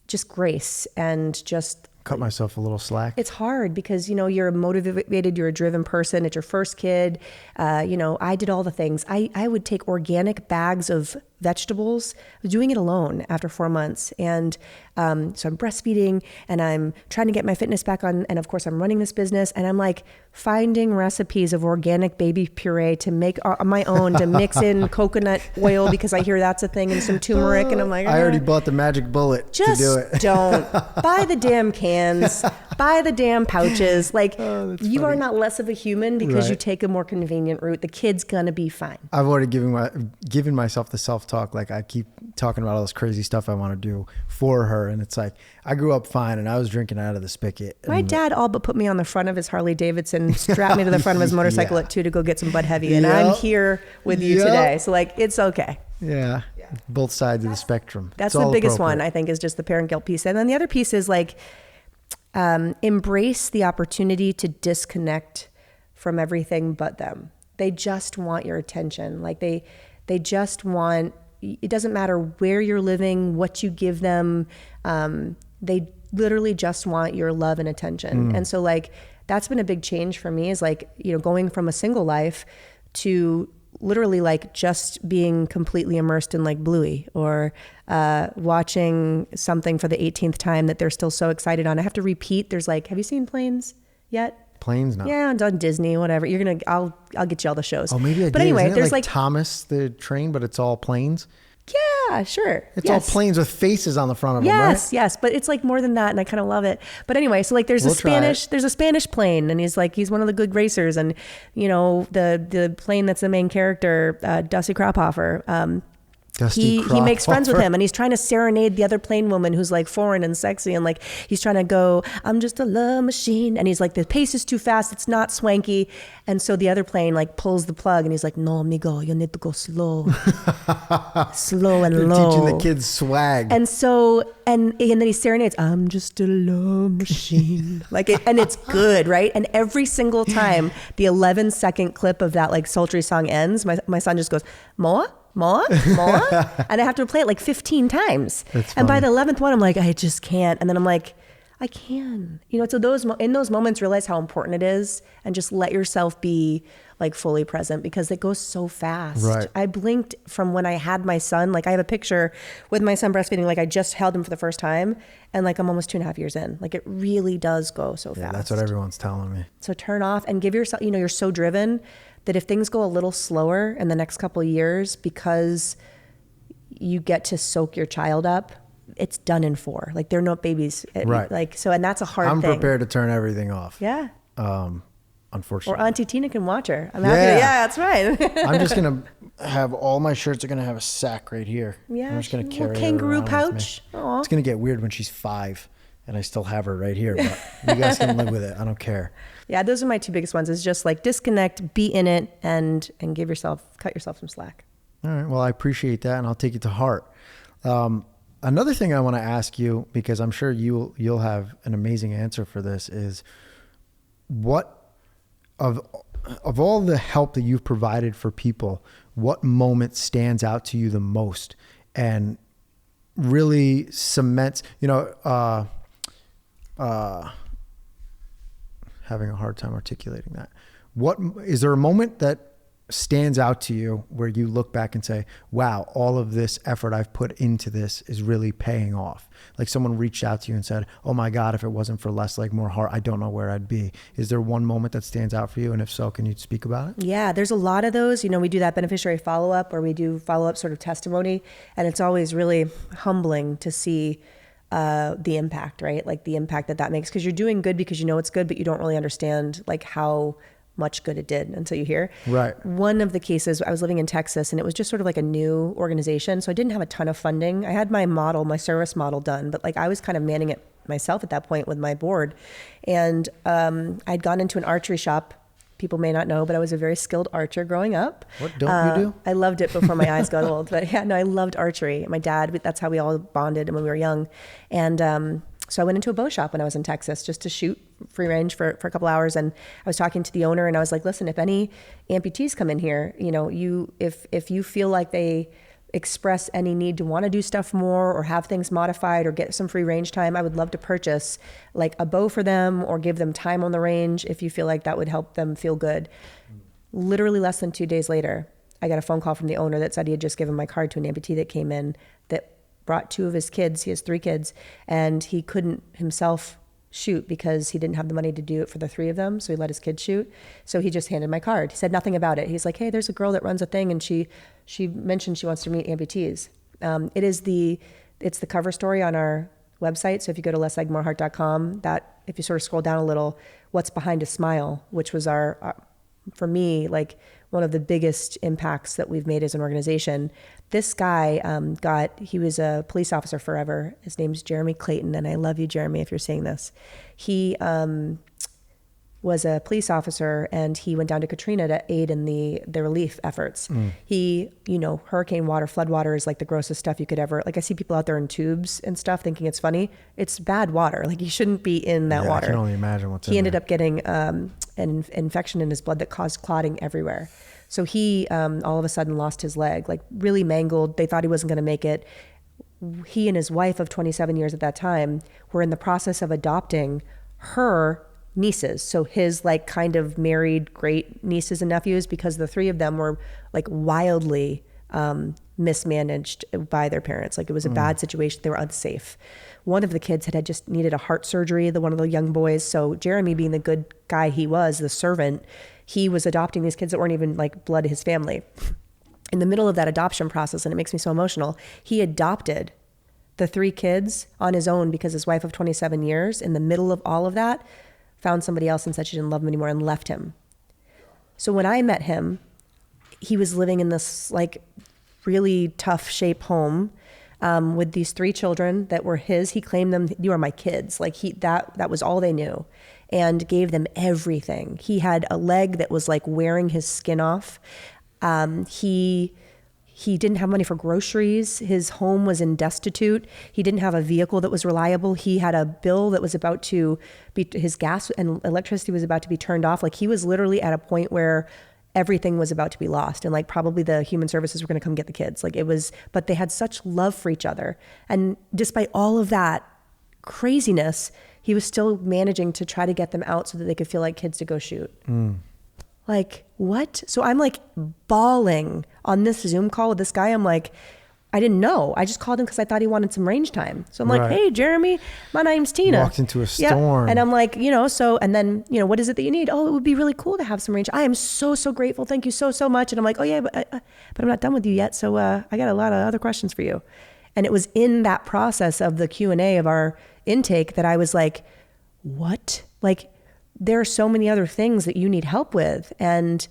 Speaker 5: just grace and just
Speaker 4: cut myself a little slack.
Speaker 5: It's hard because, you know, you're motivated, you're a driven person. It's your first kid. You know, I did all the things. I would take organic bags of vegetables. I was doing it alone after 4 months. And so I'm breastfeeding and I'm trying to get my fitness back on. And of course I'm running this business, and I'm like finding recipes of organic baby puree to make on my own, to mix in coconut oil because I hear that's a thing, and some turmeric. And I'm like,
Speaker 4: I already bought the magic bullet to do it.
Speaker 5: Just don't buy the damn cans, buy the damn pouches. Like you are not less of a human because you take a more convenient route. The kid's gonna be fine.
Speaker 4: I've already given myself the self-talk. Like I keep talking about all this crazy stuff I want to do for her. And it's like, I grew up fine and I was drinking out of the spigot.
Speaker 5: My dad all but put me on the front of his Harley Davidson, strapped me to the front of his motorcycle at 2 to go get some Bud Heavy. And I'm here with you today. So like, it's okay.
Speaker 4: Yeah. Both sides of the spectrum.
Speaker 5: That's the biggest one, I think, is just the parent guilt piece. And then the other piece is like, embrace the opportunity to disconnect from everything but them. They just want your attention. Like they just want, it doesn't matter where you're living, what you give them. They literally just want your love and attention. And so like, that's been a big change for me, is like, you know, going from a single life to literally like just being completely immersed in like Bluey, or watching something for the 18th time that they're still so excited on. I have to repeat. There's like, have you seen Planes yet?
Speaker 4: Planes? No.
Speaker 5: Yeah, on Disney, whatever. I'll get you all the shows.
Speaker 4: Oh, maybe I did.
Speaker 5: But anyway,
Speaker 4: Isn't it
Speaker 5: there's
Speaker 4: like Thomas the Train, but it's all planes.
Speaker 5: Yeah, sure.
Speaker 4: It's all planes with faces on the front of them, right?
Speaker 5: Yes, but it's like more than that, and I kind of love it. But anyway, so like there's a Spanish plane, and he's one of the good racers, and you know the plane that's the main character, Dusty Krophofer. He makes friends with him, and he's trying to serenade the other plane woman who's like foreign and sexy, and like he's trying to go, I'm just a love machine, and he's like, the pace is too fast, it's not swanky. And so the other plane like pulls the plug, and he's like, no amigo, you need to go slow. Slow and
Speaker 4: They're
Speaker 5: low.
Speaker 4: teaching the kids swag.
Speaker 5: And so and then he serenades, I'm just a love machine. Like and it's good, right? And every single time the 11-second clip of that like sultry song ends, my son just goes, more? And I have to play it like 15 times. And by the 11th one, I'm like, I just can't. And then I'm like, I can. You know, so in those moments, realize how important it is, and just let yourself be like fully present, because it goes so fast.
Speaker 4: Right.
Speaker 5: I blinked from when I had my son. Like I have a picture with my son breastfeeding, like I just held him for the first time, and like I'm almost 2.5 years in. Like it really does go so fast.
Speaker 4: That's what everyone's telling me.
Speaker 5: So turn off and give yourself, you know, you're so driven that if things go a little slower in the next couple of years, because you get to soak your child up, it's done in 4. Like they're not babies.
Speaker 4: Right.
Speaker 5: Like, so, and that's a hard thing.
Speaker 4: I'm prepared to turn everything off.
Speaker 5: Yeah.
Speaker 4: Unfortunately.
Speaker 5: Or Auntie Tina can watch her. I'm happy to, that's right.
Speaker 4: I'm just going to have all my shirts are going to have a sack right here.
Speaker 5: Yeah.
Speaker 4: I'm just going to carry it
Speaker 5: kangaroo
Speaker 4: around
Speaker 5: pouch.
Speaker 4: with me. It's going to get weird when she's 5 and I still have her right here, but you guys can live with it. I don't care.
Speaker 5: Yeah, those are my 2 biggest ones. Is just like disconnect, be in it, and cut yourself some slack.
Speaker 4: All right. Well, I appreciate that, and I'll take it to heart. Another thing I want to ask you, because I'm sure you'll have an amazing answer for this, is what of all the help that you've provided for people, what moment stands out to you the most and really cements, having a hard time articulating that. Is there a moment that stands out to you where you look back and say, wow, all of this effort I've put into this is really paying off? Like someone reached out to you and said, oh my God, if it wasn't for Less Leg, More Heart, I don't know where I'd be. Is there one moment that stands out for you? And if so, can you speak about it?
Speaker 5: Yeah, there's a lot of those. You know, we do that beneficiary follow-up, or we do follow-up sort of testimony. And it's always really humbling to see the impact, right? Like the impact that makes, because you're doing good because you know it's good, but you don't really understand like how much good it did until you hear.
Speaker 4: Right.
Speaker 5: One of the cases, I was living in Texas and it was just sort of like a new organization. So I didn't have a ton of funding. I had my model, my service model done, but like I was kind of manning it myself at that point with my board. And I'd gone into an archery shop. People may not know, but I was a very skilled archer growing up.
Speaker 4: What don't you do?
Speaker 5: I loved it before my eyes got old. But yeah, no, I loved archery. My dad, that's how we all bonded when we were young. And so I went into a bow shop when I was in Texas just to shoot free range for a couple hours. And I was talking to the owner and I was like, listen, if any amputees come in here, if you feel like they express any need to want to do stuff more or have things modified or get some free range time, I would love to purchase like a bow for them or give them time on the range if you feel like that would help them feel good. Literally less than 2 days later, I got a phone call from the owner that said he had just given my card to an amputee that came in that brought 2 of his kids. He has 3 kids and he couldn't himself shoot because he didn't have the money to do it for the 3 of them. So he let his kids shoot. So he just handed my card. He said nothing about it. He's like, hey, there's a girl that runs a thing and she mentioned she wants to meet amputees. It's the cover story on our website. So if you go to lesegmoreheart.com, that if you sort of scroll down a little, what's behind a smile, which was our for me, like one of the biggest impacts that we've made as an organization. This guy he was a police officer forever. His name's Jeremy Clayton, and I love you, Jeremy, if you're seeing this. He was a police officer, and he went down to Katrina to aid in the relief efforts. He, hurricane water, flood water is like the grossest stuff you could ever, like I see people out there in tubes and stuff thinking it's funny. It's bad water. Like you shouldn't be in that water.
Speaker 4: I can only imagine what's in there.
Speaker 5: He ended up getting an infection in his blood that caused clotting everywhere. So he all of a sudden lost his leg, like really mangled. They thought he wasn't going to make it. He and his wife of 27 years at that time were in the process of adopting her nieces. So his like kind of married great nieces and nephews, because the 3 of them were like wildly mismanaged by their parents. Like it was a bad situation. They were unsafe. One of the kids had just needed a heart surgery, one of the young boys. So Jeremy, being the good guy he was, the servant, he was adopting these kids that weren't even like blood his family. In the middle of that adoption process, and it makes me so emotional, he adopted the 3 kids on his own because his wife of 27 years, in the middle of all of that, found somebody else and said she didn't love him anymore and left him. So when I met him, he was living in this like really tough shape home with these 3 children that were his. He claimed them, you are my kids. Like that was all they knew, and gave them everything. He had a leg that was like wearing his skin off. He didn't have money for groceries. His home was in destitute. He didn't have a vehicle that was reliable. He had a bill that was about to be, his gas and electricity was about to be turned off. Like he was literally at a point where everything was about to be lost. And like probably the human services were going to come get the kids. Like it was, but they had such love for each other. And despite all of that craziness, he was still managing to try to get them out so that they could feel like kids to go shoot. Like, what? So I'm like bawling on this Zoom call with this guy. I'm like, I didn't know. I just called him because I thought he wanted some range time. So I'm like, hey, Jeremy, my name's Tina.
Speaker 4: Walked into a storm.
Speaker 5: Yeah. And I'm like, and then, what is it that you need? Oh, it would be really cool to have some range. I am so, so grateful. Thank you so, so much. And I'm like, oh yeah, but I'm not done with you yet. So I got a lot of other questions for you. And it was in that process of the Q&A of our intake that I was like, what? Like, there are so many other things that you need help with. And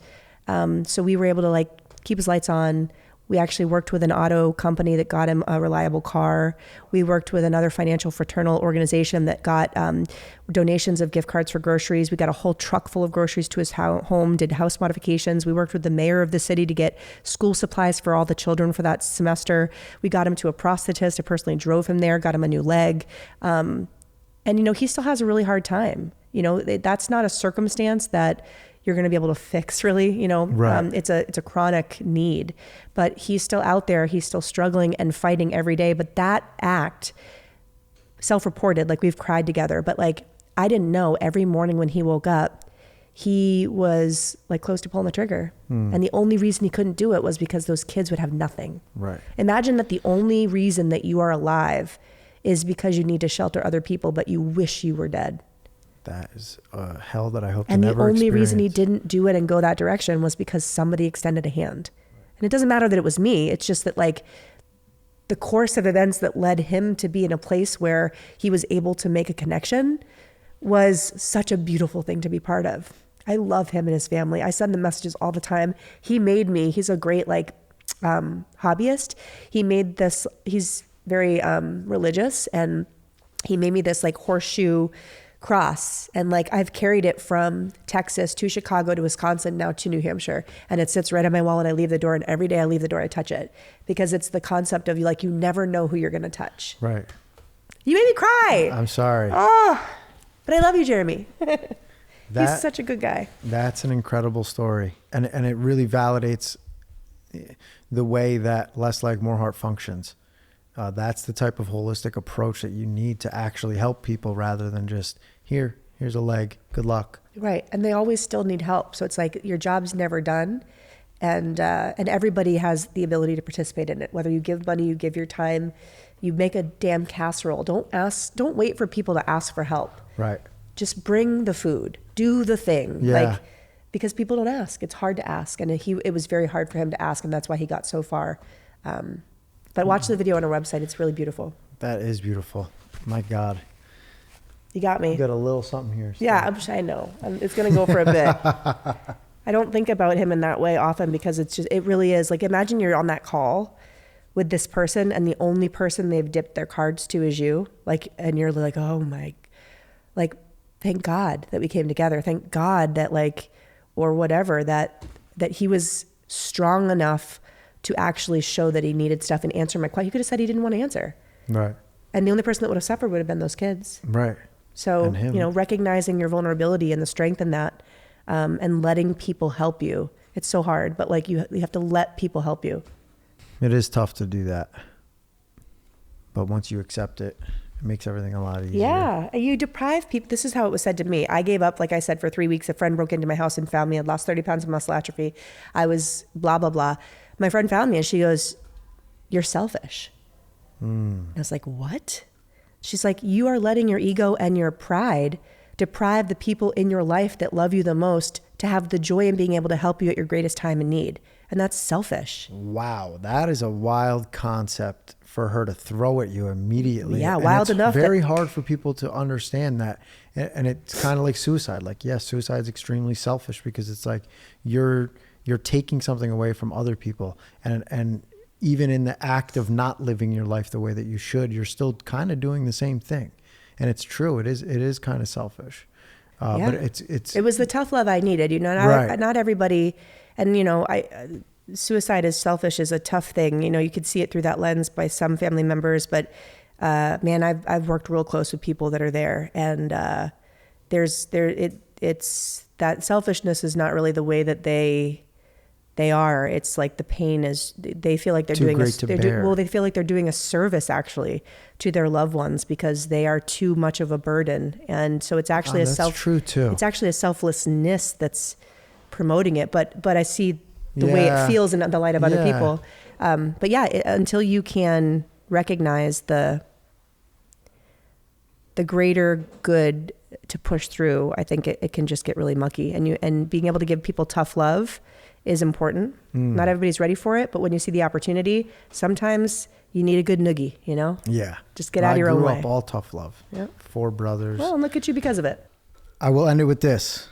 Speaker 5: so we were able to like keep his lights on. We actually worked with an auto company that got him a reliable car. We worked with another financial fraternal organization that got donations of gift cards for groceries. We got a whole truck full of groceries to his home, did house modifications. We worked with the mayor of the city to get school supplies for all the children for that semester. We got him to a prosthetist. I personally drove him there, got him a new leg. And, he still has a really hard time. That's not a circumstance that you're going to be able to fix really,
Speaker 4: Right.
Speaker 5: It's a chronic need, but he's still out there. He's still struggling and fighting every day. But that act, self-reported, like we've cried together, but like, I didn't know every morning when he woke up, he was like close to pulling the trigger. And the only reason he couldn't do it was because those kids would have nothing.
Speaker 4: Right.
Speaker 5: Imagine that the only reason that you are alive is because you need to shelter other people, but you wish you were dead.
Speaker 4: That is a hell that I hope to
Speaker 5: and
Speaker 4: never
Speaker 5: the only
Speaker 4: experience.
Speaker 5: reason he didn't do it and go that direction was because somebody extended a hand. And it doesn't matter that it was me. It's just that like the course of events that led him to be in a place where he was able to make a connection was such a beautiful thing to be part of. I love him and his family. I send them messages all the time. He's a great hobbyist. He made this, he's very religious, and he made me this horseshoe cross, and I've carried it from Texas to Chicago to Wisconsin, now to New Hampshire, and it sits right on my wall when I leave the door, and every day I leave the door I touch it, because it's the concept of you never know who you're going to touch.
Speaker 4: Right.
Speaker 5: You made me cry.
Speaker 4: I'm sorry.
Speaker 5: Oh, but I love you, Jeremy.
Speaker 4: He's
Speaker 5: such a good guy.
Speaker 4: That's an incredible story. And it really validates the way that Less Leg, More Heart functions. That's the type of holistic approach that you need to actually help people, rather than just, here's a leg, good luck.
Speaker 5: Right. And they always still need help. So it's your job's never done. And everybody has the ability to participate in it. Whether you give money, you give your time, you make a damn casserole. Don't wait for people to ask for help.
Speaker 4: Right.
Speaker 5: Just bring the food, do the thing.
Speaker 4: Yeah.
Speaker 5: Because people don't ask. It's hard to ask. And it was very hard for him to ask. And that's why he got so far. But watch the video on our website. It's really beautiful.
Speaker 4: That is beautiful. My God.
Speaker 5: You got me.
Speaker 4: You got a little something here.
Speaker 5: Yeah, I know. It's going to go for a bit. I don't think about him in that way often, because it really is. Imagine you're on that call with this person, and the only person they've dipped their cards to is you. And you're oh my, thank God that we came together. Thank God that or whatever, that he was strong enough to actually show that he needed stuff and answer my question. He could have said he didn't want to answer.
Speaker 4: Right.
Speaker 5: And the only person that would have suffered would have been those kids.
Speaker 4: Right.
Speaker 5: So, recognizing your vulnerability and the strength in that, and letting people help you. It's so hard, but you have to let people help you.
Speaker 4: It is tough to do that. But once you accept it, it makes everything a lot easier.
Speaker 5: Yeah. You deprive people. This is how it was said to me. I gave up, like I said, for 3 weeks. A friend broke into my house and found me. I'd lost 30 pounds of muscle atrophy. I was blah, blah, blah. My friend found me and she goes, "You're selfish." I was like, "What?" She's like, "You are letting your ego and your pride deprive the people in your life that love you the most to have the joy in being able to help you at your greatest time in need. And that's selfish."
Speaker 4: Wow. That is a wild concept for her to throw at you immediately.
Speaker 5: Yeah,
Speaker 4: and
Speaker 5: wild
Speaker 4: it's
Speaker 5: enough.
Speaker 4: Very hard for people to understand that. And it's kind of like suicide. Suicide is extremely selfish, because it's you're taking something away from other people. And even in the act of not living your life the way that you should, you're still kind of doing the same thing. And it's true. It is kind of selfish. But it was
Speaker 5: the tough love I needed. Not everybody, and suicide is selfish is a tough thing. You could see it through that lens by some family members, but man, I've worked real close with people that are there, and it's that selfishness is not really the way that they are. It's the pain is, they feel like they're they feel like they're doing a service actually to their loved ones, because they are too much of a burden. And so it's actually
Speaker 4: true too.
Speaker 5: It's actually a selflessness that's promoting it. But I see the way it feels in the light of other people. But until you can recognize the greater good to push through, I think it can just get really mucky. And being able to give people tough love is important. Not everybody's ready for it, but when you see the opportunity, sometimes you need a good noogie,
Speaker 4: Yeah.
Speaker 5: Just get out of your own way.
Speaker 4: I grew up all tough love.
Speaker 5: Yep.
Speaker 4: 4 brothers.
Speaker 5: Well, and look at you because of it.
Speaker 4: I will end it with this.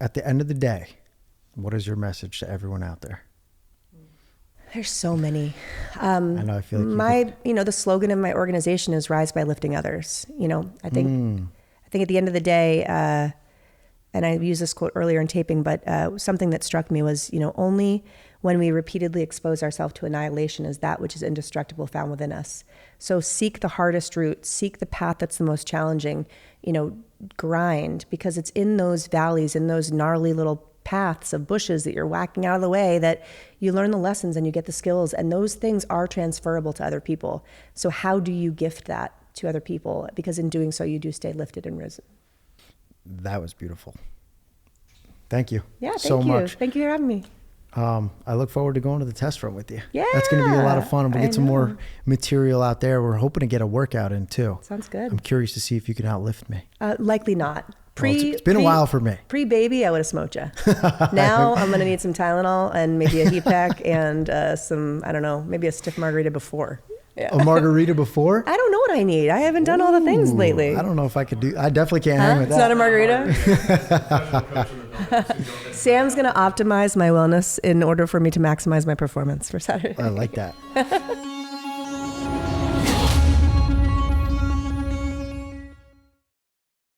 Speaker 4: At the end of the day, what is your message to everyone out there?
Speaker 5: There's so many.
Speaker 4: I know, I feel like
Speaker 5: the slogan of my organization is "Rise by Lifting Others." I think at the end of the day, and I used this quote earlier in taping, but something that struck me was, only when we repeatedly expose ourselves to annihilation is that which is indestructible found within us. So seek the hardest route, seek the path that's the most challenging, grind, because it's in those valleys, in those gnarly little paths of bushes that you're whacking out of the way, that you learn the lessons and you get the skills, and those things are transferable to other people. So how do you gift that to other people? Because in doing so, you do stay lifted and risen.
Speaker 4: That was beautiful. Thank you.
Speaker 5: Yeah, thank
Speaker 4: so
Speaker 5: you.
Speaker 4: much.
Speaker 5: Thank you for having me.
Speaker 4: I look forward to going to the test run with you.
Speaker 5: Yeah.
Speaker 4: That's going to be a lot of fun. We'll get some
Speaker 5: know.
Speaker 4: more material out there. We're hoping to get a workout in too.
Speaker 5: Sounds good.
Speaker 4: I'm curious to see if you can outlift me.
Speaker 5: Likely not.
Speaker 4: It's been a while for me.
Speaker 5: Pre-baby, I would have smoked you. Now I'm going to need some Tylenol and maybe a heat pack and some, I don't know, maybe a stiff margarita before.
Speaker 4: a margarita before?
Speaker 5: I don't know what I need. I haven't done all the things lately.
Speaker 4: I don't know if I could do. I definitely can't hang with
Speaker 5: It's
Speaker 4: that.
Speaker 5: not a margarita. Sam's gonna optimize my wellness in order for me to maximize my performance for Saturday.
Speaker 4: I like that.